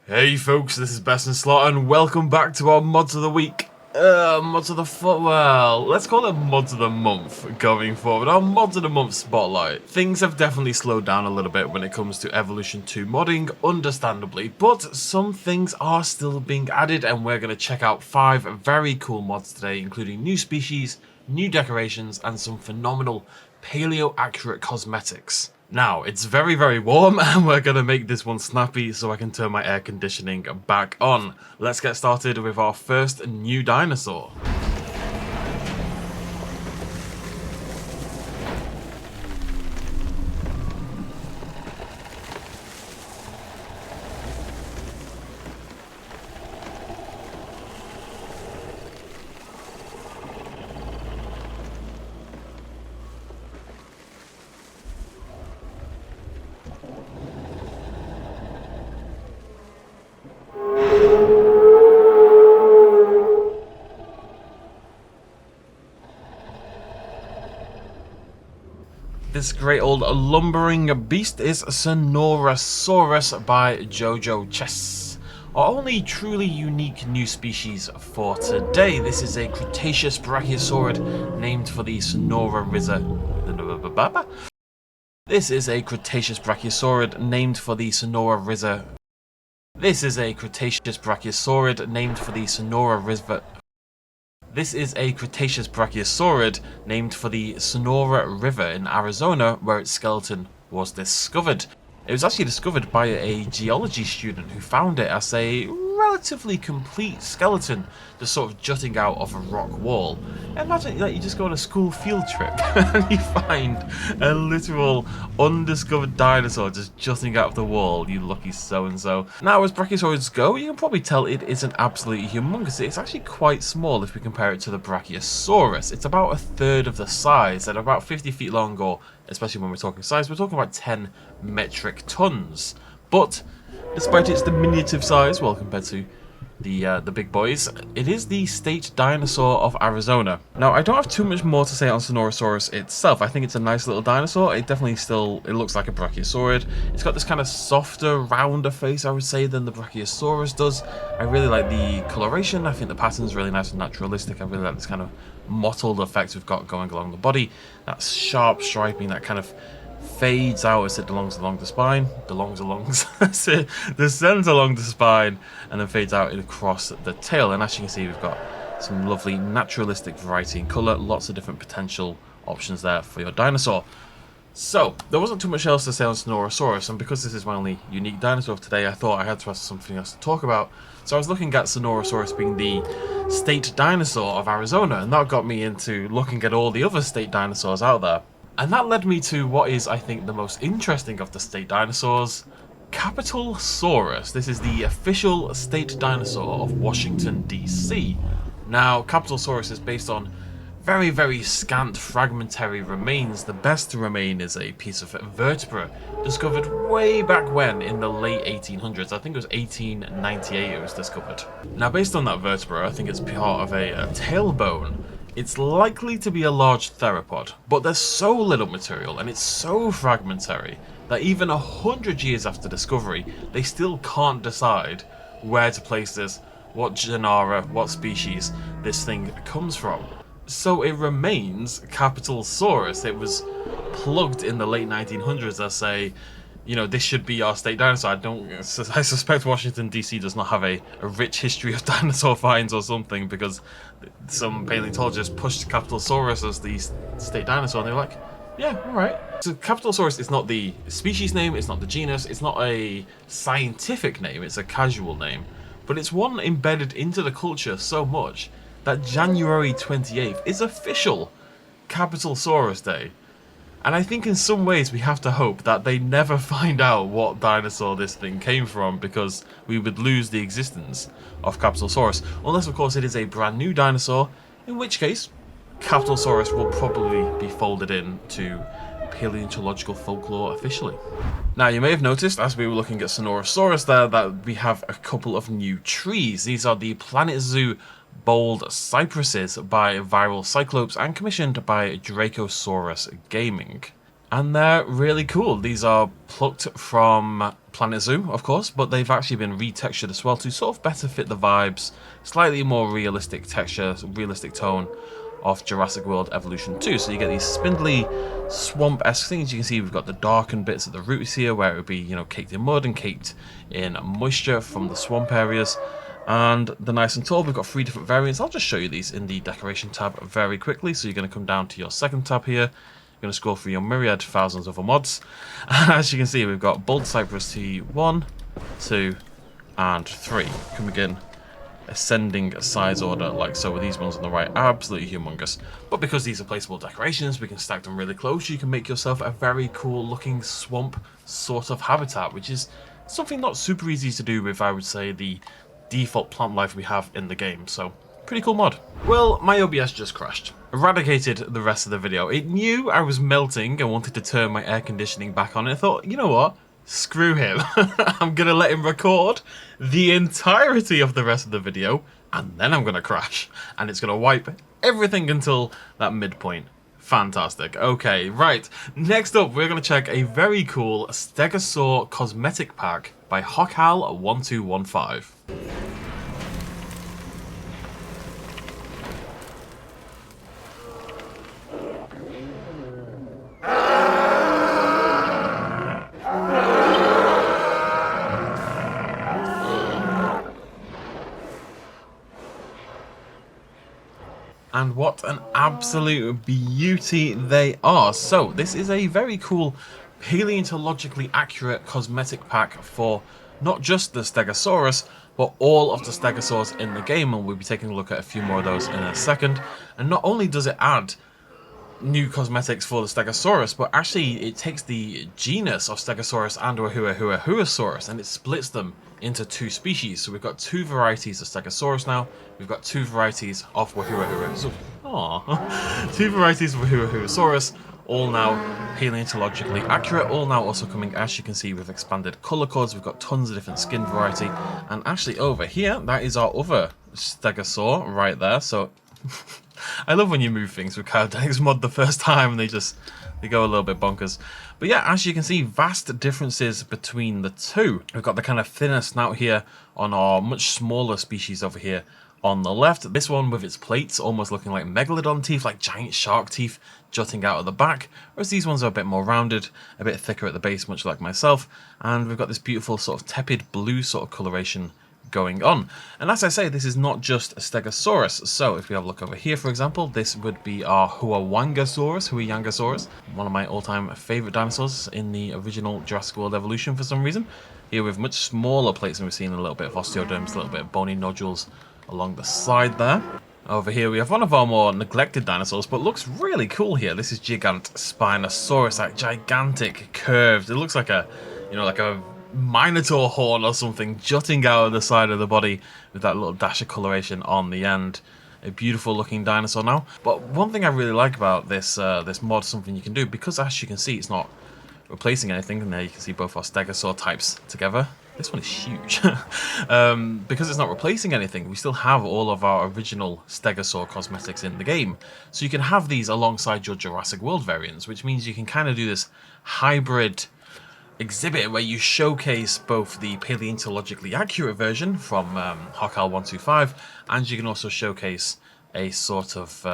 Hey folks, this is BestInSlot and welcome back to our Mods of the Week. Mods of the well, let's call it Mods of the Month going forward. Our Mods of the Month spotlight. Things have definitely slowed down a little bit when it comes to Evolution 2 modding, understandably, but some things are still being added and we're going to check out 5 very cool mods today, including new species, new decorations, and some phenomenal paleo-accurate cosmetics. Now, it's very, very warm and we're going to make this one snappy so I can turn my air conditioning back on. Let's get started with our first new dinosaur. This great old lumbering beast is Sonorosaurus by Jojo Chess. Our only truly unique new species for today. This is a Cretaceous Brachiosaurid named for the Sonora River. This is a Cretaceous Brachiosaurid named for the Sonora River. This is a Cretaceous Brachiosaurid named for the Sonora River. This is a Cretaceous Brachiosaurid named for the Sonora River in Arizona, where its skeleton was discovered. It was actually discovered by a geology student who found it as a relatively complete skeleton, just sort of jutting out of a rock wall. Imagine that you just go on a school field trip and you find a literal undiscovered dinosaur just jutting out of the wall, you lucky so-and-so. Now, as brachiosaurids go, you can probably tell it isn't absolutely humongous. It's actually quite small if we compare it to the Brachiosaurus. It's about a third of the size and about 50 feet long, or especially when we're talking size, we're talking about 10 metric tons. But despite its diminutive size, well, compared to the big boys, it is the state dinosaur of Arizona. Now, I don't have too much more to say on Sonorosaurus itself. I think it's a nice little dinosaur. It definitely it looks like a brachiosaurid. It's got this kind of softer, rounder face, I would say, than the Brachiosaurus does. I really like the coloration. I think the pattern's really nice and naturalistic. I really like this kind of mottled effect we've got going along the body. That sharp striping, that kind of fades out as it descends along the spine, descends along the spine, and then fades out across the tail. And as you can see, we've got some lovely naturalistic variety in colour, lots of different potential options there for your dinosaur. So, there wasn't too much else to say on Sonorosaurus, and because this is my only unique dinosaur of today, I thought I had to have something else to talk about. So I was looking at Sonorosaurus being the state dinosaur of Arizona, and that got me into looking at all the other state dinosaurs out there. And that led me to what is, I think, the most interesting of the state dinosaurs, Capitalsaurus. This is the official state dinosaur of Washington, D.C. Now, Capitalsaurus is based on very, very scant fragmentary remains. The best remain is a piece of vertebra discovered way back when in the late 1800s. I think it was 1898 it was discovered. Now, based on that vertebra, I think it's part of a tailbone. It's likely to be a large theropod, but there's so little material and it's so fragmentary that even 100 years after discovery, they still can't decide where to place this, what genera, what species this thing comes from. So it remains Capitalsaurus. It was plugged in the late 1900s as this should be our state dinosaur. I suspect Washington DC does not have a rich history of dinosaur finds or something, because some paleontologists pushed Capitalsaurus as the state dinosaur and they were like, yeah, alright. So Capitalsaurus is not the species name, it's not the genus, it's not a scientific name, it's a casual name. But it's one embedded into the culture so much that January 28th is official Capitalsaurus Day. And I think in some ways we have to hope that they never find out what dinosaur this thing came from, because we would lose the existence of Capitalsaurus. Unless, of course, it is a brand new dinosaur, in which case Capitalsaurus will probably be folded into paleontological folklore officially. Now, you may have noticed as we were looking at Sonorosaurus there that we have a couple of new trees. These are the Planet Zoo Bold Cypresses by Viral Cyclopes and commissioned by Dracosaurus Gaming. And they're really cool. These are plucked from Planet Zoo, of course, but they've actually been retextured as well to sort of better fit the vibes, slightly more realistic texture, realistic tone of Jurassic World Evolution 2. So you get these spindly, swamp-esque things. You can see we've got the darkened bits at the roots here, where it would be, you know, caked in mud and caked in moisture from the swamp areas. And the nice and tall, we've got 3 different variants. I'll just show you these in the decoration tab very quickly. So you're going to come down to your second tab here. You're going to scroll through your myriad thousands of mods. And as you can see, we've got Bold Cypress T1, 2, and 3. Can begin ascending size order like so with these ones on the right. Absolutely humongous. But because these are placeable decorations, we can stack them really close. You can make yourself a very cool looking swamp sort of habitat, which is something not super easy to do with, I would say, the default plant life we have in the game. So pretty cool mod. Well, my OBS just crashed. Eradicated the rest of the video. It knew I was melting and wanted to turn my air conditioning back on. And I thought, you know what? Screw him. I'm going to let him record the entirety of the rest of the video, and then I'm going to crash. And it's going to wipe everything until that midpoint. Fantastic. Okay, right. Next up, we're going to check a very cool Stegosaur cosmetic pack by Hocal1215. And what an absolute beauty they are. So this is a very cool paleontologically accurate cosmetic pack for not just the Stegosaurus, but all of the Stegosaurs in the game, and we'll be taking a look at a few more of those in a second. And not only does it add new cosmetics for the Stegosaurus, but actually it takes the genus of Stegosaurus and Whoasaurus and it splits them into 2 species. So we've got 2 varieties of Stegosaurus now. We've got 2 varieties of Whoasaurus. 2 varieties of Whoasaurus, all now paleontologically accurate, all now also coming, as you can see, with expanded color codes. We've got tons of different skin variety, and actually over here, that is our other Stegosaur right there. So I love when you move things with Cryogenics mod the first time and they go a little bit bonkers. But yeah, as you can see, vast differences between the two. We've got the kind of thinner snout here on our much smaller species over here on the left. This one with its plates almost looking like megalodon teeth, like giant shark teeth jutting out of the back. Whereas these ones are a bit more rounded, a bit thicker at the base, much like myself. And we've got this beautiful sort of tepid blue sort of coloration going on. And as I say, this is not just a Stegosaurus. So if we have a look over here, for example, this would be our Huayangasaurus, one of my all-time favorite dinosaurs in the original Jurassic World Evolution for some reason. Here with much smaller plates, and we've seen a little bit of osteoderms, a little bit of bony nodules along the side there. Over here we have one of our more neglected dinosaurs, but looks really cool here. This is Spinosaurus, that gigantic curved. It looks like a, you know, like a Minotaur horn or something jutting out of the side of the body with that little dash of coloration on the end. A beautiful looking dinosaur now. But one thing I really like about this this mod, something you can do, because as you can see, it's not replacing anything, and there you can see both our Stegosaur types together. This one is huge. Because it's not replacing anything, we still have all of our original Stegosaur cosmetics in the game. So you can have these alongside your Jurassic World variants, which means you can kind of do this hybrid exhibit where you showcase both the paleontologically accurate version from Hocal1215, and you can also showcase a sort of,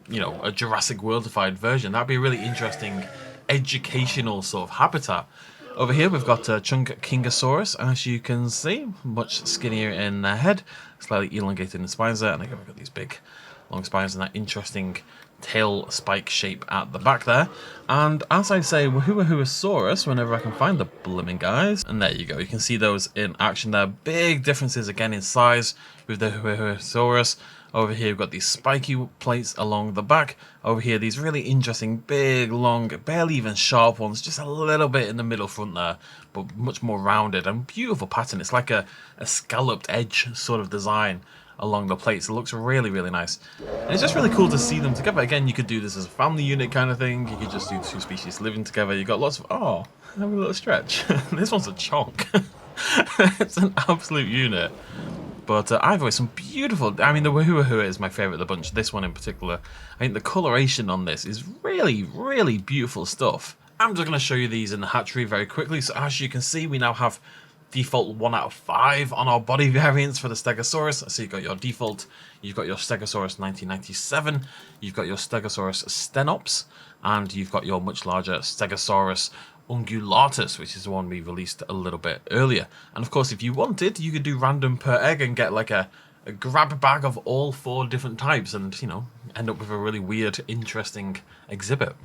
you know, a Jurassic Worldified version. That'd be a really interesting educational sort of habitat. Over here we've got Chungkingosaurus, as you can see, much skinnier in the head, slightly elongated in the spines there, and again we've got these big long spines and that interesting tail spike shape at the back there. And as I say, Whoasaurus, whenever I can find the blooming guys, and there you go, you can see those in action there. Big differences again in size with the Whoasaurus. Over here we've got these spiky plates along the back. Over here these really interesting big long, barely even sharp ones, just a little bit in the middle front there, but much more rounded and beautiful pattern. It's like a scalloped edge sort of design along the plates. It looks really, really nice. And it's just really cool to see them together. Again, you could do this as a family unit kind of thing. You could just do 2 species living together. You've got lots of, oh, have a little stretch. This one's a chonk. It's an absolute unit. But either way, some beautiful... I mean, the Wahoo Wahoo is my favourite of the bunch. This one in particular. I think the coloration on this is really, really beautiful stuff. I'm just going to show you these in the hatchery very quickly. So as you can see, we now have default 1 out of 5 on our body variants for the Stegosaurus. So you've got your default, you've got your Stegosaurus 1997, you've got your Stegosaurus Stenops, and you've got your much larger Stegosaurus ungulatus, which is the one we released a little bit earlier. And of course, if you wanted, you could do random per egg and get like a grab bag of all 4 different types and, you know, end up with a really weird, interesting exhibit.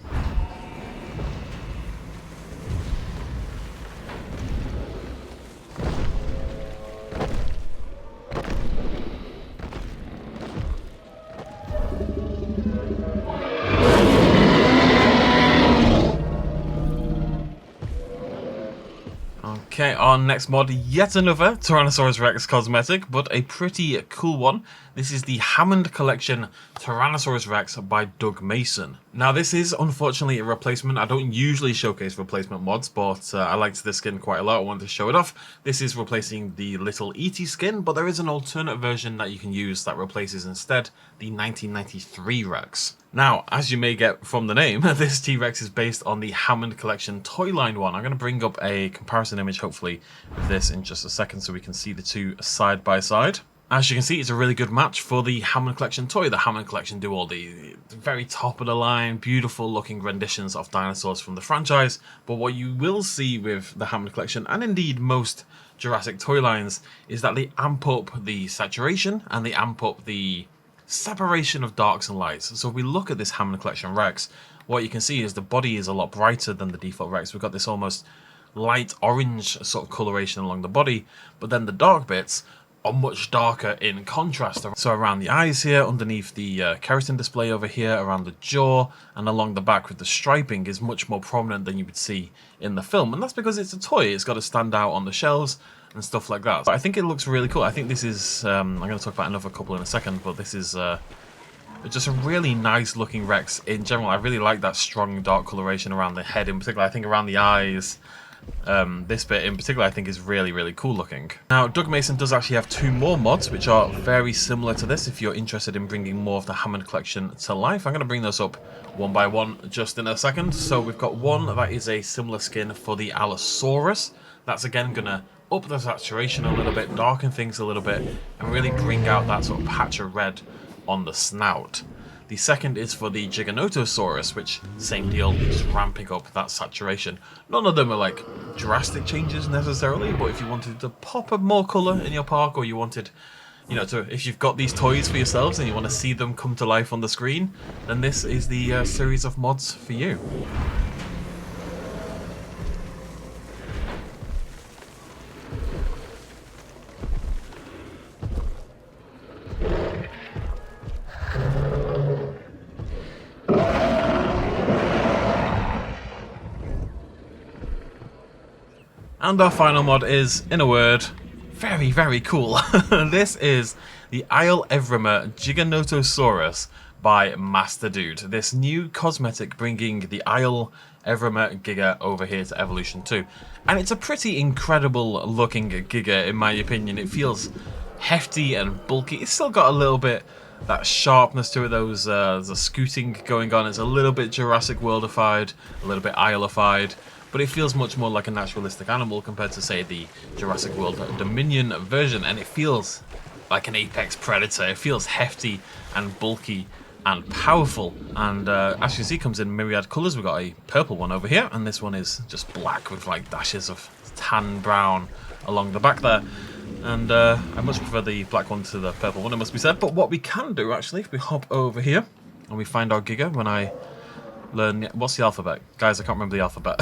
Okay, our next mod, yet another Tyrannosaurus Rex cosmetic, but a pretty cool one. This is the Hammond Collection Tyrannosaurus Rex by Doug Mason. Now this is unfortunately a replacement. I don't usually showcase replacement mods, but I liked this skin quite a lot. I wanted to show it off. This is replacing the little E.T. skin, but there is an alternate version that you can use that replaces instead the 1993 Rex. Now, as you may get from the name, this T-Rex is based on the Hammond Collection toy line one. I'm going to bring up a comparison image, hopefully, of this in just a second so we can see the two side by side. As you can see, it's a really good match for the Hammond Collection toy. The Hammond Collection do all the very top of the line, beautiful looking renditions of dinosaurs from the franchise. But what you will see with the Hammond Collection, and indeed most Jurassic toy lines, is that they amp up the saturation and they amp up the separation of darks and lights. So if we look at this Hammond Collection Rex, what you can see is the body is a lot brighter than the default Rex. We've got this almost light orange sort of coloration along the body, but then the dark bits are much darker in contrast. So around the eyes here, underneath the keratin display over here, around the jaw, and along the back with the striping is much more prominent than you would see in the film. And that's because it's a toy. It's got to stand out on the shelves and stuff like that. But I think it looks really cool. I think this is, I'm going to talk about another couple in a second, but this is just a really nice looking Rex in general. I really like that strong dark coloration around the head in particular. I think around the eyes, this bit in particular I think is really, really cool looking. Now, Doug Mason does actually have 2 more mods which are very similar to this if you're interested in bringing more of the Hammond Collection to life. I'm going to bring those up one by one just in a second. So we've got one that is a similar skin for the Allosaurus. That's again going to up the saturation a little bit, darken things a little bit, and really bring out that sort of patch of red on the snout. The second is for the Jiggonotosaurus, which, same deal, just ramping up that saturation. None of them are like drastic changes necessarily, but if you wanted to pop up more colour in your park, or you wanted, you know, if you've got these toys for yourselves and you want to see them come to life on the screen, then this is the series of mods for you. And our final mod is, in a word, very, very cool. This is the Isle Evremer Jiggonotosaurus by Master Dude. This new cosmetic bringing the Isle Evremer Giga over here to Evolution 2. And it's a pretty incredible looking Giga in my opinion. It feels hefty and bulky. It's still got a little bit that sharpness to it, the scooting going on. It's a little bit Jurassic Worldified, a little bit Isleified. But it feels much more like a naturalistic animal compared to, say, the Jurassic World Dominion version, and it feels like an apex predator. It feels hefty and bulky and powerful, and as you can see, comes in myriad colours. We've got a purple one over here, and this one is just black with like dashes of tan brown along the back there. And I much prefer the black one to the purple one, it must be said. But what we can do, actually, if we hop over here and we find our Giga, when I learn, what's the alphabet? Guys, I can't remember the alphabet.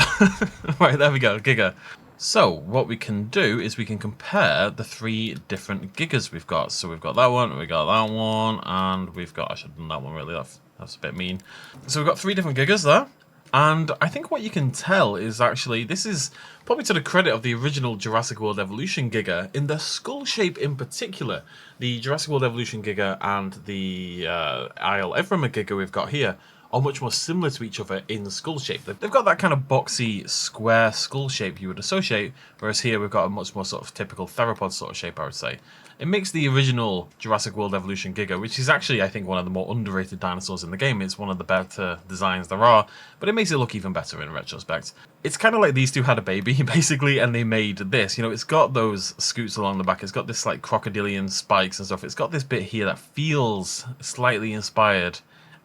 Right, there we go, Giga. So, what we can do is we can compare the 3 different Gigas we've got. So we've got that one, and we've got, I should have done that one really, that's a bit mean. So we've got 3 different Gigas there. And I think what you can tell is actually, this is probably to the credit of the original Jurassic World Evolution Giga, in the skull shape in particular. The Jurassic World Evolution Giga and the Isle Evremer Giga we've got here are much more similar to each other in skull shape. They've got that kind of boxy, square skull shape you would associate, whereas here we've got a much more sort of typical theropod sort of shape, I would say. It makes the original Jurassic World Evolution Giga, which is actually, I think, one of the more underrated dinosaurs in the game. It's one of the better designs there are, but it makes it look even better in retrospect. It's kind of like these two had a baby, basically, and they made this. You know, it's got those scoots along the back. It's got this, like, crocodilian spikes and stuff. It's got this bit here that feels slightly inspired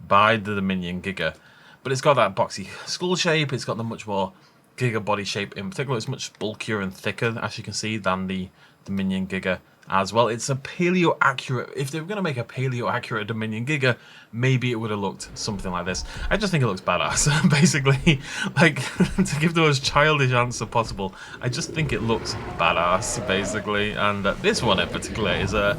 by the Dominion Giga, but it's got that boxy skull shape. It's got the much more Giga body shape in particular. It's much bulkier and thicker, as you can see, than the Dominion Giga as well. It's a paleo accurate. If they were going to make a paleo accurate Dominion Giga, maybe it would have looked something like this. I just think it looks badass. Basically, like, to give the most childish answer possible, I just think it looks badass, basically. And this one in particular is an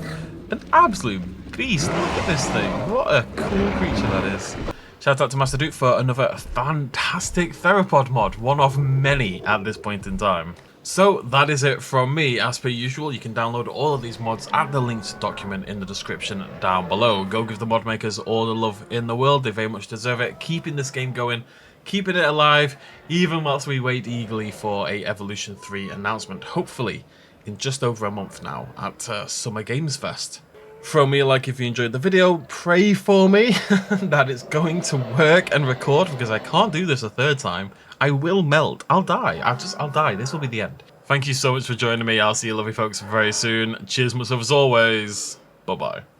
absolute beast. Look at this thing. What a cool creature that is. Shout out to Master Duke for another fantastic theropod mod, one of many at this point in time. So that is it from me. As per usual, you can download all of these mods at the linked document in the description down below. Go give the mod makers all the love in the world. They very much deserve it. Keeping this game going, keeping it alive, even whilst we wait eagerly for a Evolution 3 announcement, hopefully in just over a month now at Summer Games Fest. Throw me a like if you enjoyed the video. Pray for me that it's going to work and record, because I can't do this a third time. I will melt. I'll die. I'll die. This will be the end. Thank you so much for joining me. I'll see you lovely folks very soon. Cheers much love as always. Bye-bye.